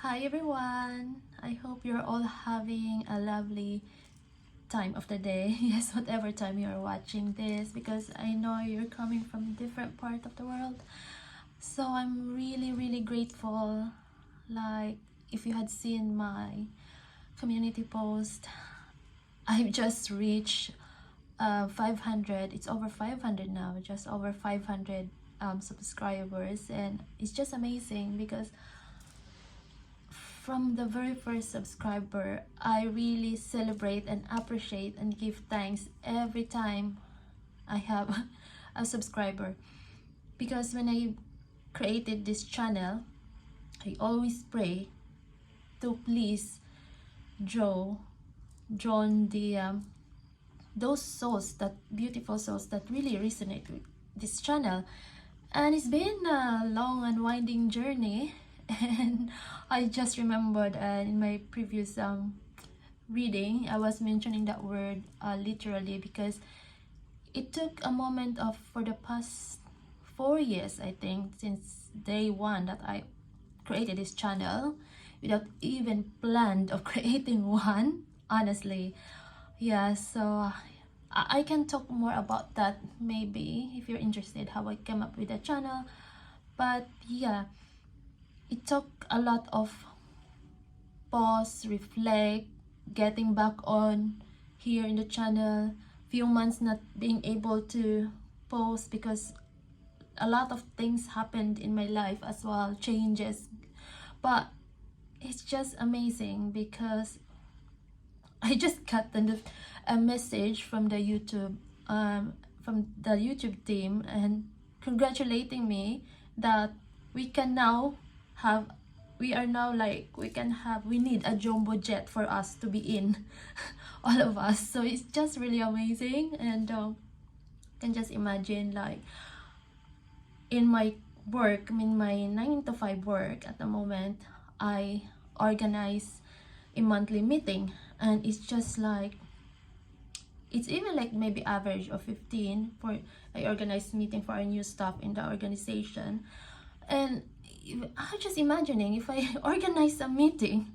Hi everyone! I hope you're all having a lovely time of the day. Yes, whatever time you're watching this, because I know you're coming from a different part of the world. So I'm really grateful. Like, if you had seen my community post, I've just reached 500. It's over 500 now, just over 500 subscribers, and it's just amazing because from the very first subscriber, I really celebrate and appreciate and give thanks every time I have a subscriber. Because when I created this channel, I always pray to please draw those souls, that beautiful souls that really resonate with this channel. And it's been a long and winding journey. And I just remembered in my previous reading, I was mentioning that word literally, because it took a moment of, for the past 4 years, I think, since day one that I created this channel, without even planned of creating one, honestly. Yeah, so I can talk more about that maybe if you're interested, how I came up with the channel. But yeah, it took a lot of pause, reflect, getting back on here in the channel, few months not being able to post because a lot of things happened in my life as well, changes. But it's just amazing because I just got a message from the YouTube team, and congratulating me that we can now have we are now like we need a jumbo jet for us to be in all of us. So it's just really amazing. And can just imagine, like, in my work, I mean my 9 to 5 work at the moment, I organize a monthly meeting, and it's just like, it's even like maybe average of 15 for I organize meeting for our new staff in the organization. And I'm just imagining if I organize a meeting,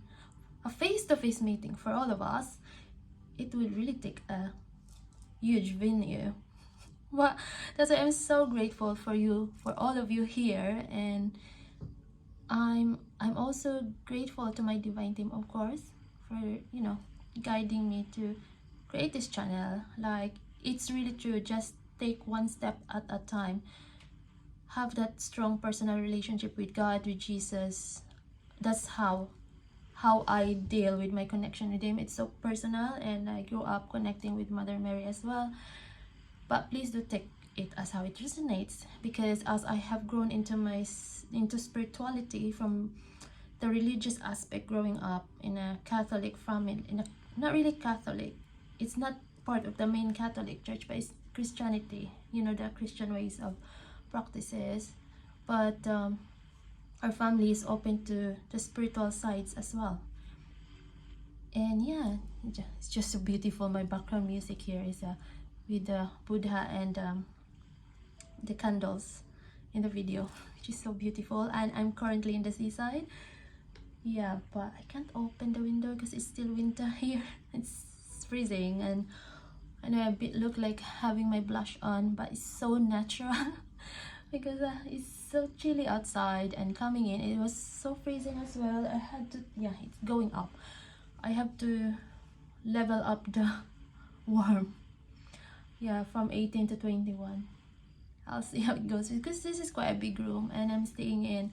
a face-to-face meeting for all of us, it would really take a huge venue. Well, that's why I'm so grateful for you, for all of you here. And I'm also grateful to my divine team, of course, for guiding me to create this channel. Like, it's really true, just take one step at a time. Have that strong personal relationship with God, with Jesus. That's how I deal with my connection with him. It's so personal, and I grew up connecting with Mother Mary as well. But please do take it as how it resonates, because as I have grown into spirituality from the religious aspect, growing up in a Catholic family, not really Catholic, it's not part of the main Catholic church, but it's Christianity, the Christian ways of practices. But our family is open to the spiritual sides as well. And yeah, it's just so beautiful. My background music here is with the Buddha and the candles in the video, which is so beautiful. And I'm currently in the seaside. Yeah, but I can't open the window because it's still winter here. It's freezing, and I know a bit look like having my blush on, but it's so natural because it's so chilly outside, and coming in it was so freezing as well. I had to, yeah, it's going up. I have to level up the warm, yeah, from 18 to 21. I'll see how it goes, because this is quite a big room, and I'm staying in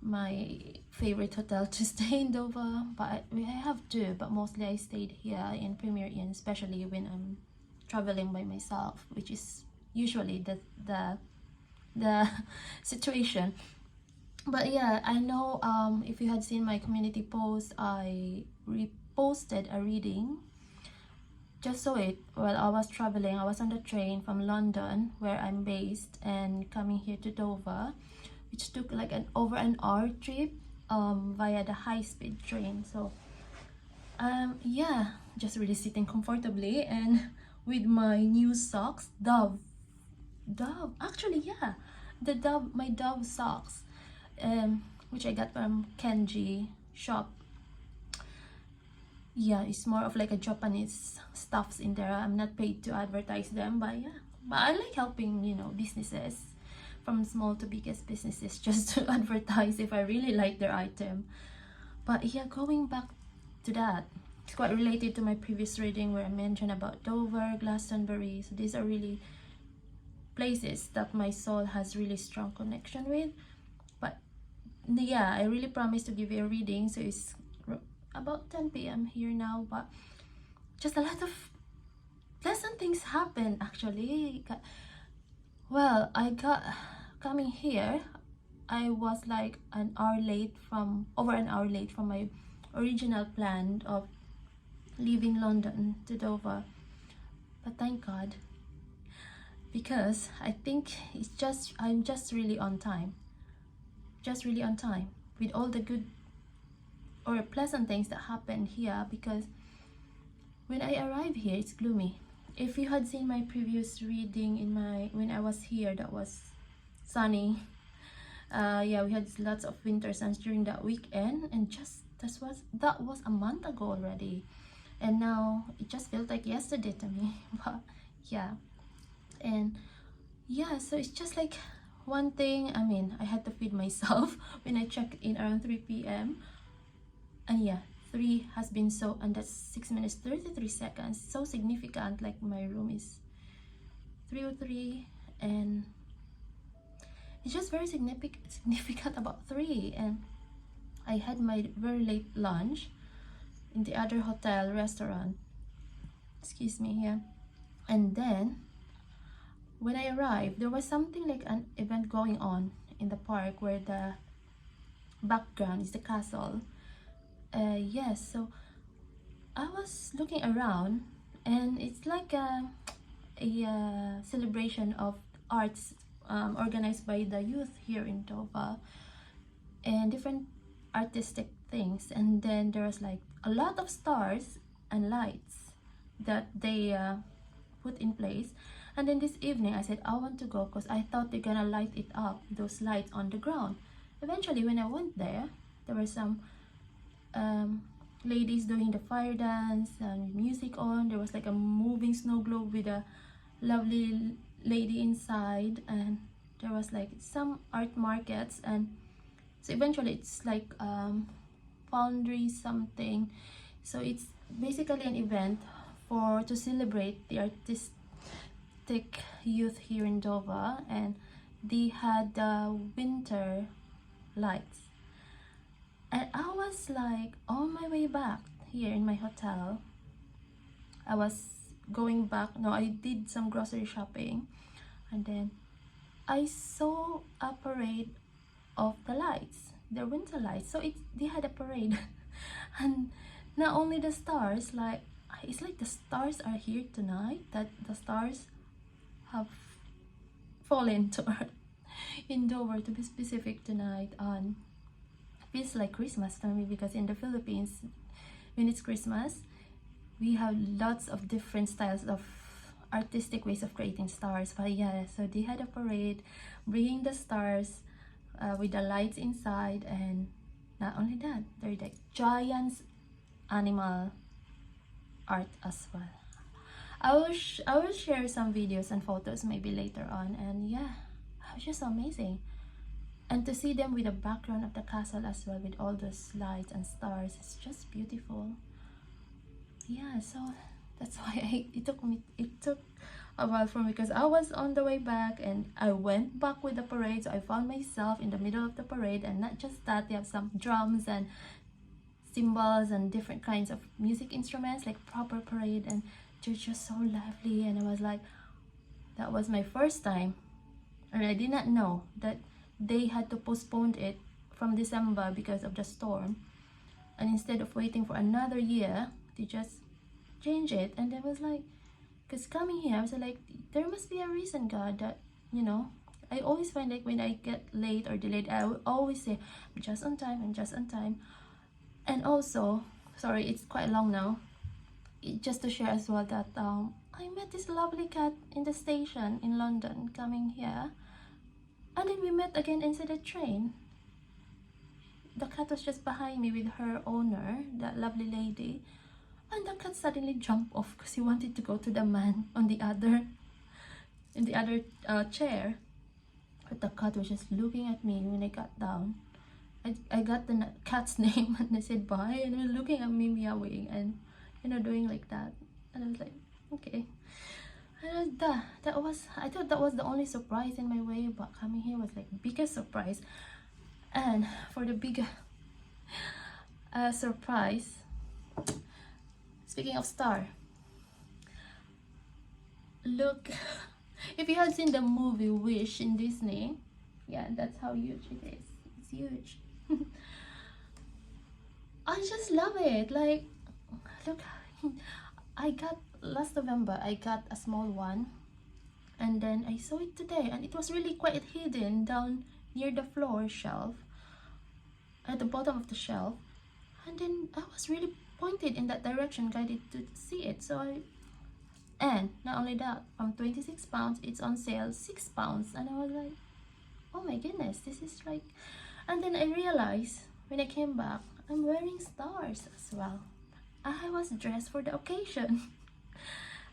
my favorite hotel to stay in Dover. But I have two, but mostly I stayed here in Premier Inn, especially when I'm traveling by myself, which is usually the situation. But yeah, I know if you had seen my community post, I reposted a reading. Just saw it while I was traveling. I was on the train from London, where I'm based, and coming here to Dover, which took like over an hour trip via the high-speed train. So yeah, just really sitting comfortably, and with my new socks, Dove, actually, yeah, my Dove socks. which I got from Kenji shop. Yeah, it's more of like a Japanese stuffs in there. I'm not paid to advertise them, but yeah, but I like helping, you know, businesses from small to biggest businesses just to advertise if I really like their item. But yeah, going back to that, it's quite related to my previous reading where I mentioned about Dover, Glastonbury. So these are really places that my soul has really strong connection with. But yeah, I really promise to give you a reading. So it's about 10 p.m. here now, but just a lot of pleasant things happen actually. Well, I got coming here, I was like over an hour late from my original plan of leaving London to Dover. But thank God, because I think I'm just really on time. Just really on time with all the good or pleasant things that happen here, because when I arrive here it's gloomy. If you had seen my previous reading when I was here, that was sunny. Yeah, we had lots of winter suns during that weekend, and that was a month ago already, and now it just felt like yesterday to me. But yeah, and yeah, so it's just like one thing. I mean, I had to feed myself when I checked in around 3 p.m. and yeah, 3 has been so, and that's 6 minutes 33 seconds, so significant. Like my room is 3:03, and it's just very significant about 3. And I had my very late lunch in the other hotel restaurant, excuse me, here. And then when I arrived, there was something like an event going on in the park where the background is the castle. Yes, so I was looking around, and it's like a celebration of arts organized by the youth here in Dover, and different artistic things. And then there was like a lot of stars and lights that they put in place. And then this evening I said I want to go because I thought they're gonna light it up, those lights on the ground. Eventually when I went there were some ladies doing the fire dance and music on. There was like a moving snow globe with a lovely lady inside, and there was like some art markets. And so eventually it's like foundry something. So it's basically an event to celebrate the artistic youth here in Dover, and they had winter lights. And I was like on my way back here in my hotel. I was going back. No, I did some grocery shopping, and then I saw a parade of the lights, the winter lights. So they had a parade, and not only the stars, like it's like the stars are here tonight. That the stars have fallen to earth in Dover, to be specific, tonight. On feels like Christmas to me, because in the Philippines, when it's Christmas, we have lots of different styles of artistic ways of creating stars. But yeah, so they had a parade bringing the stars with the lights inside. And not only that, they're like giant animal art as well. I will share some videos and photos maybe later on. And yeah, it was just amazing. And to see them with the background of the castle as well, with all those lights and stars, it's just beautiful. Yeah, so that's why it took a while for me, because I was on the way back and I went back with the parade. So I found myself in the middle of the parade, and not just that, they have some drums and cymbals and different kinds of music instruments, like proper parade, and they're just so lively. And I was like, that was my first time, and I did not know that they had to postpone it from December because of the storm, and instead of waiting for another year, they just change it. And I was like, because coming here I was like, there must be a reason, God, that, you know, I always find like when I get late or delayed, I will always say I'm just on time, I'm just on time. And also, sorry, it's quite long now, just to share as well that I met this lovely cat in the station in London coming here. And then we met again inside the train. the cat was just behind me with her owner, that lovely lady, and the cat suddenly jumped off because he wanted to go to the man on the other chair. But the cat was just looking at me when I got down. I got the cat's name and I said bye, and he was looking at me meowing and doing like that, and I was like, okay. And I thought that was the only surprise in my way, but coming here was like biggest surprise. And for the bigger surprise, speaking of star, look, if you had seen the movie Wish in Disney, yeah, that's how huge it is. It's huge. I just love it. Like, look, I got last November, I got a small one, and then I saw it today, and it was really quite hidden down near the floor shelf, at the bottom of the shelf, and then I was really pointed in that direction, guided to see it. And not only that, from 26 pounds, it's on sale 6 pounds, and I was like, oh my goodness, this is like. And then I realized when I came back, I'm wearing stars as well. I was dressed for the occasion.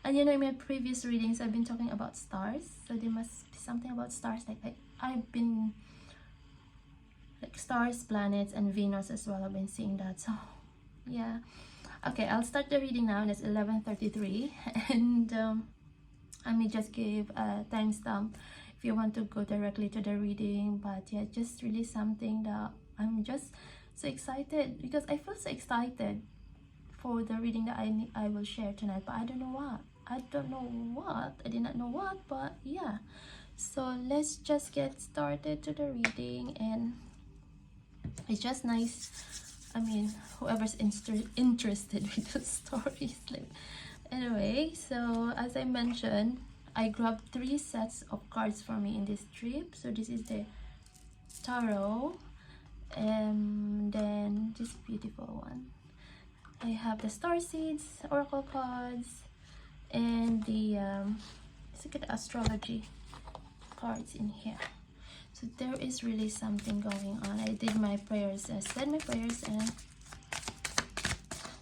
And in my previous readings, I've been talking about stars, so there must be something about stars. Like I've been like stars, planets, and Venus as well. I've been seeing that. So yeah, okay, I'll start the reading now, and it's 11:33, and I may just give a timestamp if you want to go directly to the reading. But yeah, just really something that I'm just so excited, because I feel so excited for the reading that I will share tonight, but I don't know what. I did not know what, but yeah. So let's just get started to the reading, and it's just nice. I mean, whoever's interested with the stories, like, anyway. So as I mentioned, I grabbed 3 sets of cards for me in this trip. So this is the tarot, and then this beautiful one. I have the star seeds, oracle cards, and the secret astrology cards in here. So there is really something going on. I did my prayers, I said my prayers, and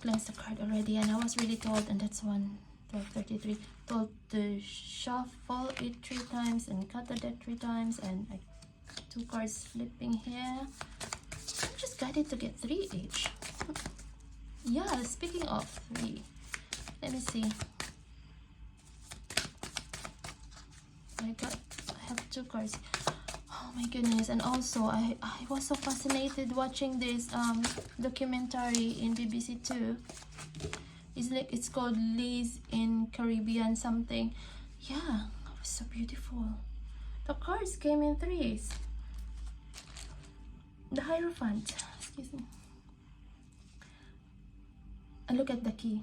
cleansed the card already. And I was really told, and that's 12:33, told to shuffle it 3 times and cut the deck 3 times, and I 2 cards flipping here. I'm just guided to get 3 each. Yeah, speaking of 3, let me see. I have 2 cards. Oh my goodness. And also I was so fascinated watching this documentary in BBC 2. It's called Liz in Caribbean something. Yeah, it was so beautiful. The cards came in 3s. The Hierophant, excuse me. And look at the key.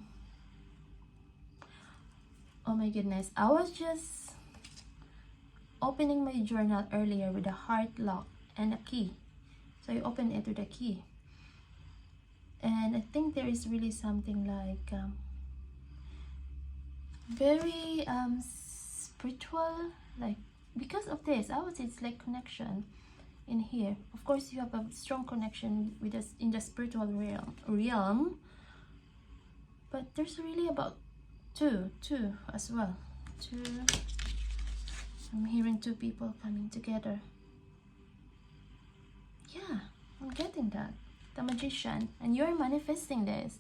Oh my goodness. I was just opening my journal earlier with a heart lock and a key. So I opened it with a key. And I think there is really something like very spiritual, like, because of this, I would say it's like connection in here. Of course, you have a strong connection with us in the spiritual realm, but there's really about two as well. 2. I'm hearing 2 people coming together. Yeah, I'm getting that. The Magician, and you're manifesting this.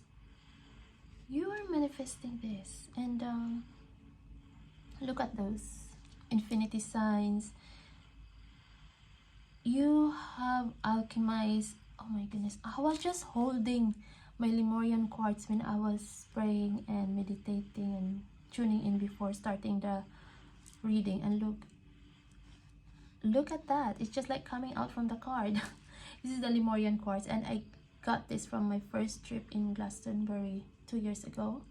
You are manifesting this, and look at those infinity signs. You have alchemized. Oh my goodness, I was just holding my Lemurian quartz when I was praying and meditating and tuning in before starting the reading, and look at that. It's just like coming out from the card. This is the Lemurian quartz, and I got this from my first trip in Glastonbury 2 years ago.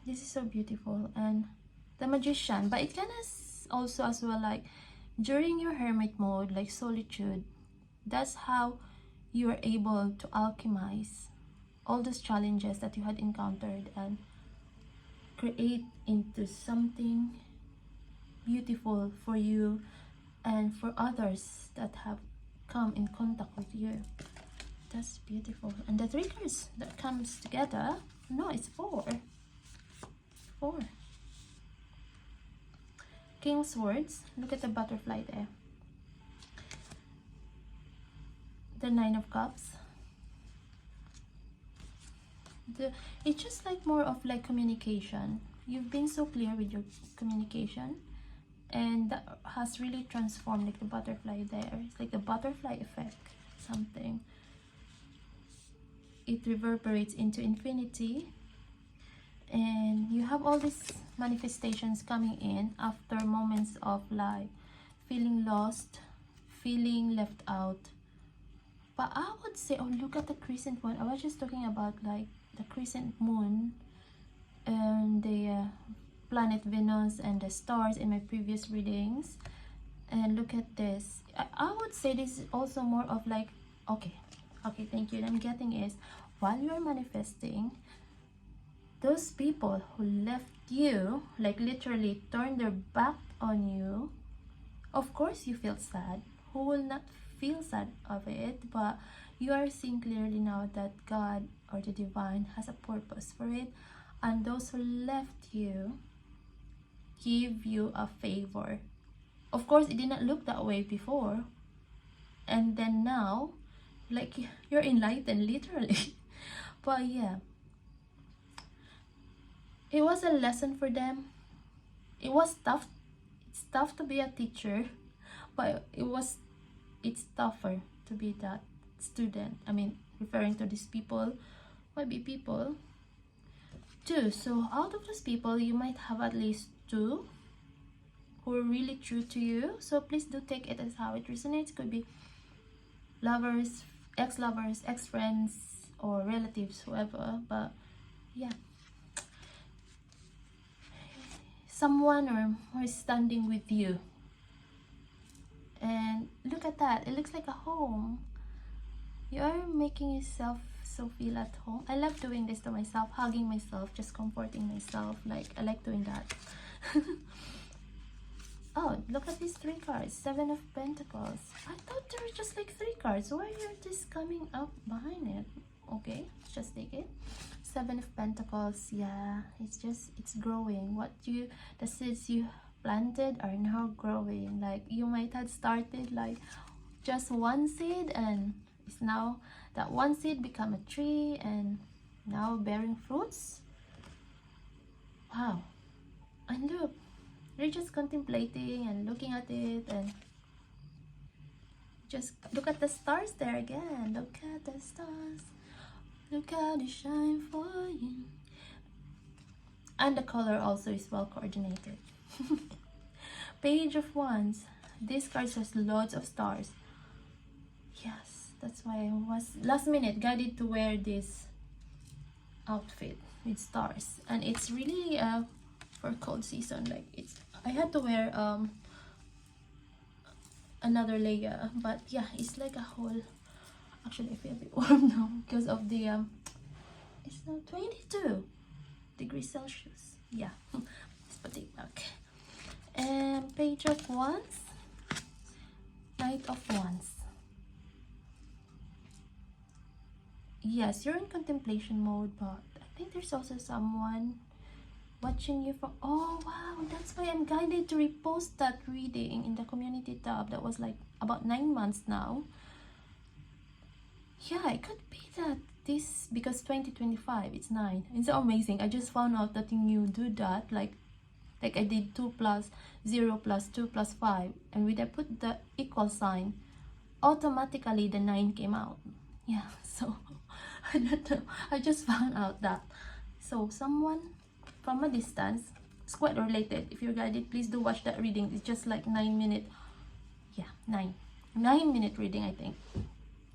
This is so beautiful. And the Magician, but it kind of also as well, like during your hermit mode, like solitude, that's how you are able to alchemize all those challenges that you had encountered and create into something beautiful for you and for others that have come in contact with you. That's beautiful. And the 3 cards that comes together, no, it's 4. 4. King Swords. Look at the butterfly there. The 9 of Cups. It's just like more of like communication. You've been so clear with your communication, and that has really transformed, like the butterfly there. It's like the butterfly effect, something. It reverberates into infinity, and you have all these manifestations coming in after moments of like feeling lost, feeling left out. But I would say, oh, look at the crescent one. I was just talking about like the crescent moon and the planet Venus and the stars in my previous readings. And look at this. I would say this is also more of like, okay, thank you. What I'm getting is, while you're manifesting, those people who left you, like literally turned their back on you, of course you feel sad. Who will not feel sad of it? But you are seeing clearly now that God or the divine has a purpose for it, and those who left you give you a favor. Of course it did not look that way before, and then now like you're enlightened literally. But yeah, it was a lesson for them. It was tough. It's tough to be a teacher, but it's tougher to be that student. I mean, referring to these people, might be people too. So out of those people, you might have at least 2 who are really true to you. So please do take it as how it resonates. Could be lovers, ex-lovers, ex-friends, or relatives, whoever. But yeah, someone or is standing with you. And look at that, it looks like a home. You are making yourself so feel at home. I love doing this to myself, hugging myself, just comforting myself. Like, I like doing that. Oh, look at these 3 cards. 7 of Pentacles. I thought there were just like 3 cards. Why are this coming up behind it? Okay, let's just take it. 7 of Pentacles. Yeah, it's growing. The seeds you planted are now growing. Like, you might have started like just 1 seed, and it's now that 1 seed become a tree and now bearing fruits. Wow. And look, you're just contemplating and looking at it, and just look at the stars there again. Look at the stars, look how they shine for you. And the color also is well coordinated. Page of Wands. This card has loads of stars. Yes, that's why I was last minute guided to wear this outfit with stars. And it's really for cold season. Like, I had to wear another layer, but yeah, it's like a whole. Actually, I feel a bit warm now because of the it's now 22 degrees Celsius. Yeah. Let's put it back. And Page of Wands, Knight of Wands. Yes, you're in contemplation mode, but I think there's also someone watching you from. Oh wow, that's why I'm guided to repost that reading in the community tab. That was like about 9 months now. Yeah, it could be that this, because 2025 it's 9. It's so amazing. I just found out that you do that, like I did 2 plus 0 plus 2 plus 5, and when I put the equal sign, automatically the 9 came out. Yeah, so I don't know, I just found out that. So someone from a distance, it's quite related. If you're guided, please do watch that reading. It's just like 9 minute, yeah, 9-minute reading, I think.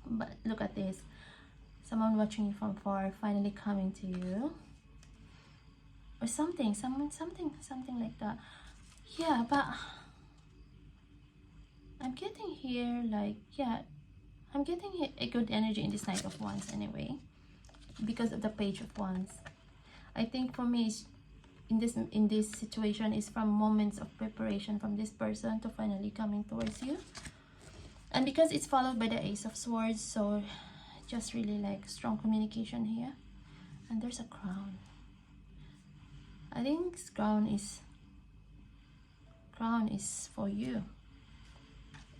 But look at this, someone watching you from far finally coming to you, or something like that. Yeah, but I'm getting here like, yeah, I'm getting a good energy in this Knight of Wands anyway, because of the Page of Wands. I think for me, in this situation is from moments of preparation from this person to finally coming towards you. And because it's followed by the Ace of Swords, so just really like strong communication here. And there's a crown. I think this crown is for you.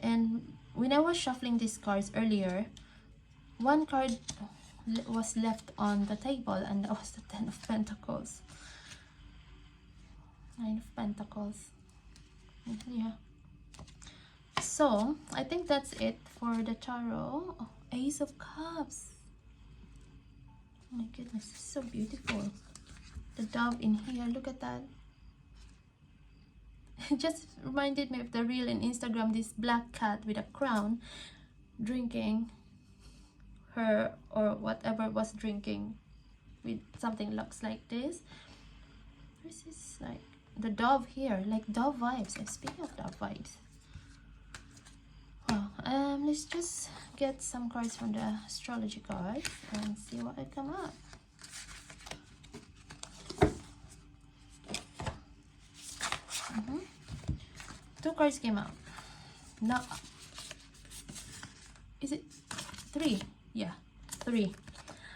And when I was shuffling these cards earlier, one card was left on the table, and that was the Ten of Pentacles. Nine of Pentacles. Yeah. So I think that's it for the tarot. Oh, Ace of Cups. Oh my goodness, it's so beautiful. The dove in here, look at that. It just reminded me of the reel in Instagram, this black cat with a crown drinking her, or whatever was drinking, with something looks like this. This is like the dove here, like dove vibes. And speaking of dove vibes, well, let's just get some cards from the astrology cards and see what will come up. Two cards came out. No, is it three? Yeah, three.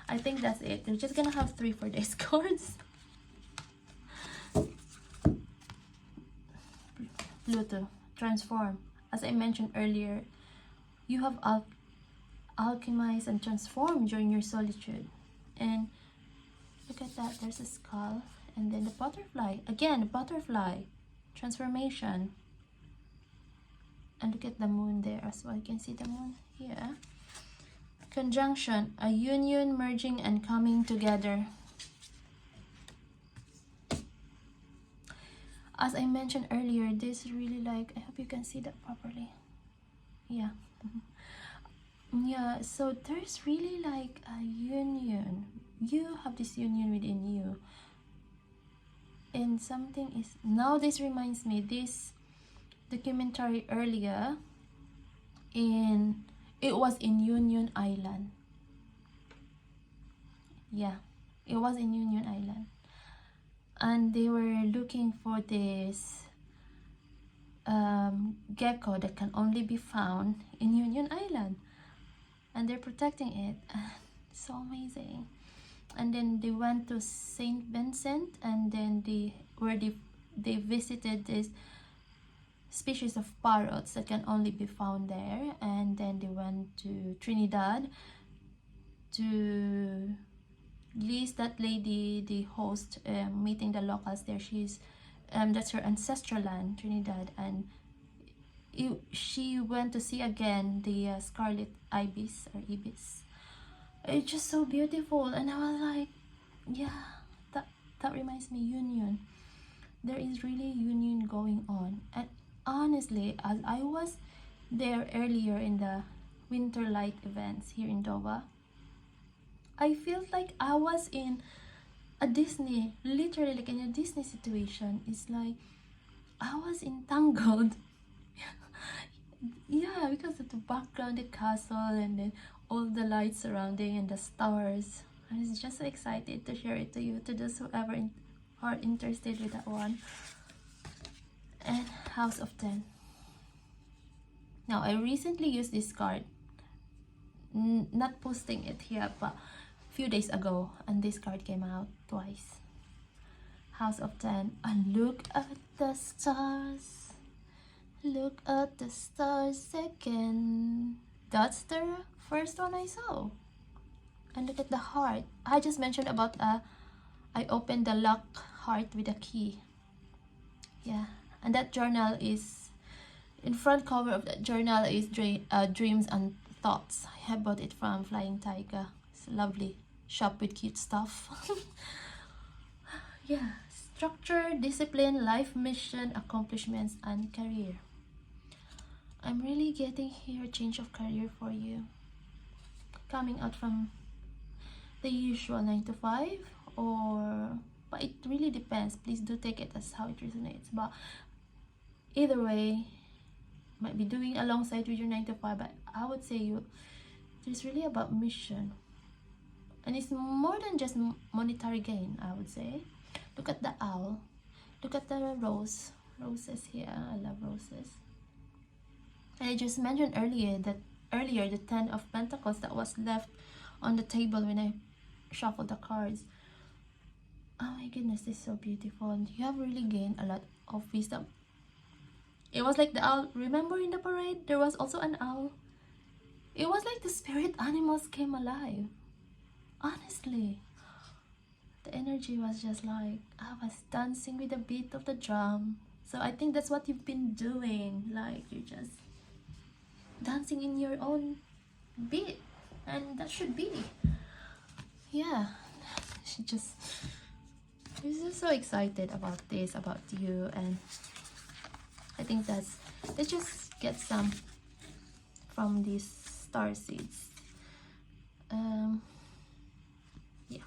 I think that's it. We're just gonna have three for these cards. Pluto, transform. As I mentioned earlier, you have alchemized and transformed during your solitude. And look at that, there's a skull. And then the butterfly. Again, the butterfly. Transformation. And look at the moon there as well. You can see the moon here. Conjunction, a union, merging and coming together. As I mentioned earlier, this really like, I hope you can see that properly. Yeah. Yeah, so there's really like a union. You have this union within you. And something is, now this reminds me, this documentary earlier, it was in Union Island. Yeah, it was in Union Island. And they were looking for this gecko that can only be found in Union Island. And they're protecting it. So amazing. And then they went to St. Vincent, and then they visited this species of parrots that can only be found there. And then they went to Trinidad to Liz, that lady, the host, meeting the locals there. She's that's her ancestral land, Trinidad, and she went to see again the scarlet ibis or ibis. It's just so beautiful, and I was like, yeah, that reminds me, union. There is really union going on. And honestly, as I was there earlier in the winter light events here in Dover, I felt like I was in a Disney, literally like in a Disney situation. It's like I was entangled. Yeah, because of the background, the castle, and then all the lights surrounding and the stars. I was just so excited to share it to you, to those whoever are interested with that one. And House of 10. Now, I recently used this card, not posting it here, but a few days ago, and this card came out twice. House of 10. And look at the stars. Look at the stars again. That's the first one I saw. And look at the heart. I just mentioned about I opened the lock heart with a key. Yeah, and that journal is, in front cover of that journal is Dreams and Thoughts. I bought it from Flying Tiger. It's a lovely shop with cute stuff. Yeah, structure, discipline, life mission, accomplishments, and career. I'm really getting here change of career for you. Coming out from the usual 9 to 5, but it really depends. Please do take it as how it resonates. But either way, might be doing alongside with your 9 to 5, but I would say it's really about mission. And it's more than just monetary gain, I would say. Look at the owl. Look at the roses here. I love roses. And I just mentioned earlier the 10 of Pentacles that was left on the table when I shuffled the cards. Oh my goodness, this is so beautiful. And you have really gained a lot of wisdom. It was like the owl. Remember in the parade, there was also an owl. It was like the spirit animals came alive. Honestly, the energy was just like I was dancing with the beat of the drum. So I think that's what you've been doing. Like you're just dancing in your own beat, and that should be. Yeah, she just. I'm just so excited about this, about you, and I think let's just get some from these star seeds. Yeah.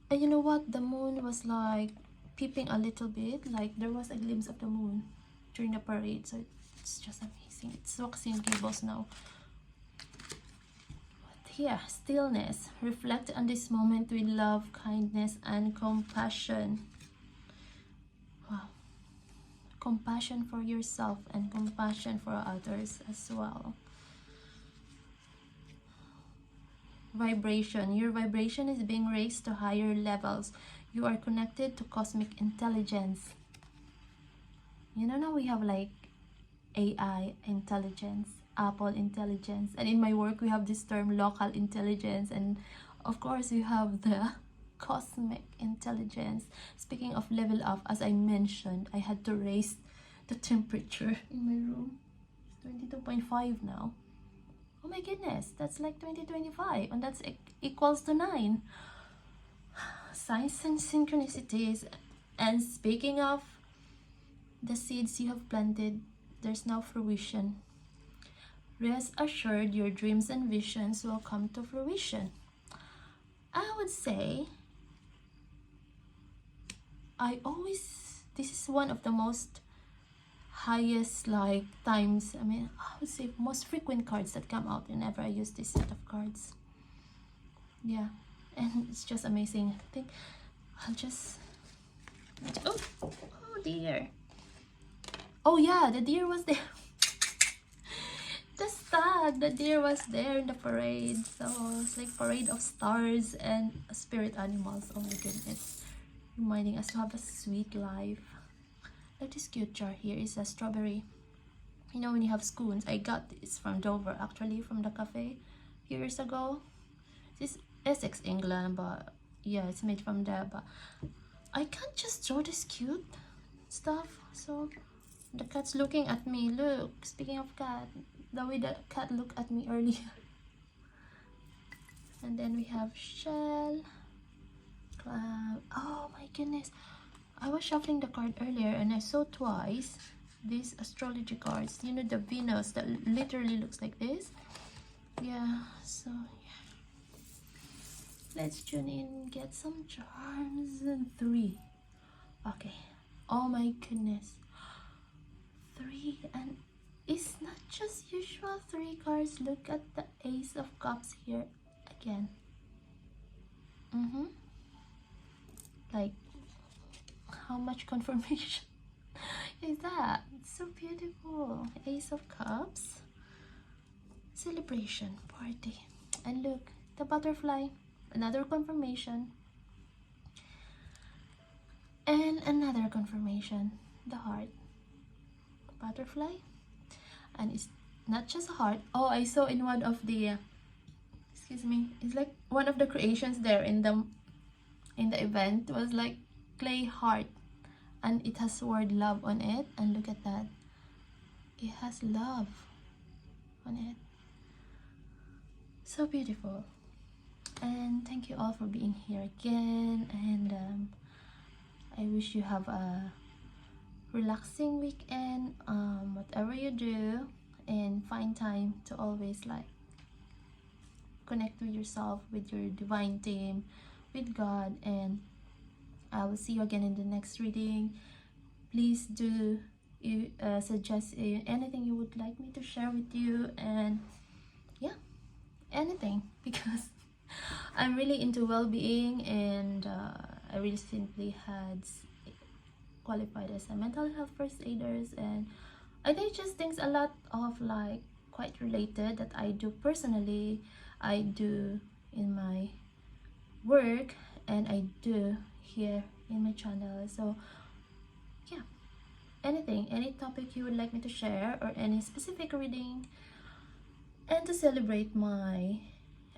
And you know what? The moon was like peeping a little bit, like there was a glimpse of the moon during the parade. So it's just amazing. It's Roxanne Gables now. But yeah, stillness. Reflect on this moment with love, kindness, and compassion. Wow. Compassion for yourself and compassion for others as well. Vibration. Your vibration is being raised to higher levels. You are connected to cosmic intelligence. You know, now we have like AI intelligence, Apple intelligence, and in my work we have this term local intelligence, and of course you have the cosmic intelligence. Speaking of level up, as I mentioned, I had to raise the temperature in my room. It's 22.5 now. Oh my goodness, that's like 2025, and that's equals to 9. Signs and synchronicities. And speaking of the seeds you have planted, there's now fruition. Rest assured, your dreams and visions will come to fruition. I would say, this is one of the most highest like times, I mean, I would say most frequent cards that come out whenever I use this set of cards. Yeah, and it's just amazing. I think I'll just, oh dear. Oh yeah, the deer was there. The stag, the deer was there in the parade. So it's like parade of stars and spirit animals. Oh my goodness, reminding us to have a sweet life. Like this cute jar here is a strawberry. You know, when you have scones, I got this from Dover, actually, from the cafe years ago. This is Essex, England, but yeah, it's made from there. But I can't just throw this cute stuff. So the cat's looking at me. Look, speaking of cat, the way the cat looked at me earlier. And then we have shell, cloud. Oh my goodness, I was shuffling the card earlier and I saw twice these astrology cards. You know, the Venus that literally looks like this. Yeah, so yeah. Let's tune in, get some charms. And 3. Okay. Oh my goodness. 3, and it's not just usual 3 cards. Look at the Ace of Cups here again. Like, how much confirmation is that? It's so beautiful. Ace of Cups, celebration, party, and look, the butterfly, another confirmation, and another confirmation, the heart, butterfly, and it's not just a heart. Oh, I saw in one of the excuse me, it's like one of the creations there in the event was like clay heart, and it has the word love on it, and look at that, it has love on it. So beautiful. And thank you all for being here again, and I wish you have a relaxing weekend, whatever you do, and find time to always like connect with yourself, with your divine team, with God, and I will see you again in the next reading. Please do suggest anything you would like me to share with you, and yeah, anything, because I'm really into well-being, and I recently had qualified as a mental health first aiders, and I think just things a lot of like quite related that I do personally, I do in my work, and I do here in my channel. So yeah, anything, any topic you would like me to share, or any specific reading, and to celebrate my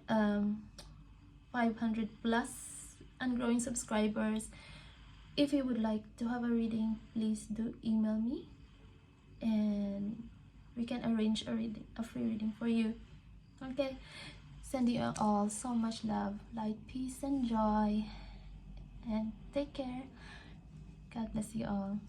500 plus and growing subscribers, if you would like to have a reading, please do email me and we can arrange a free reading for you. Okay, sending you all so much love, light, peace, and joy, and take care. God bless you all.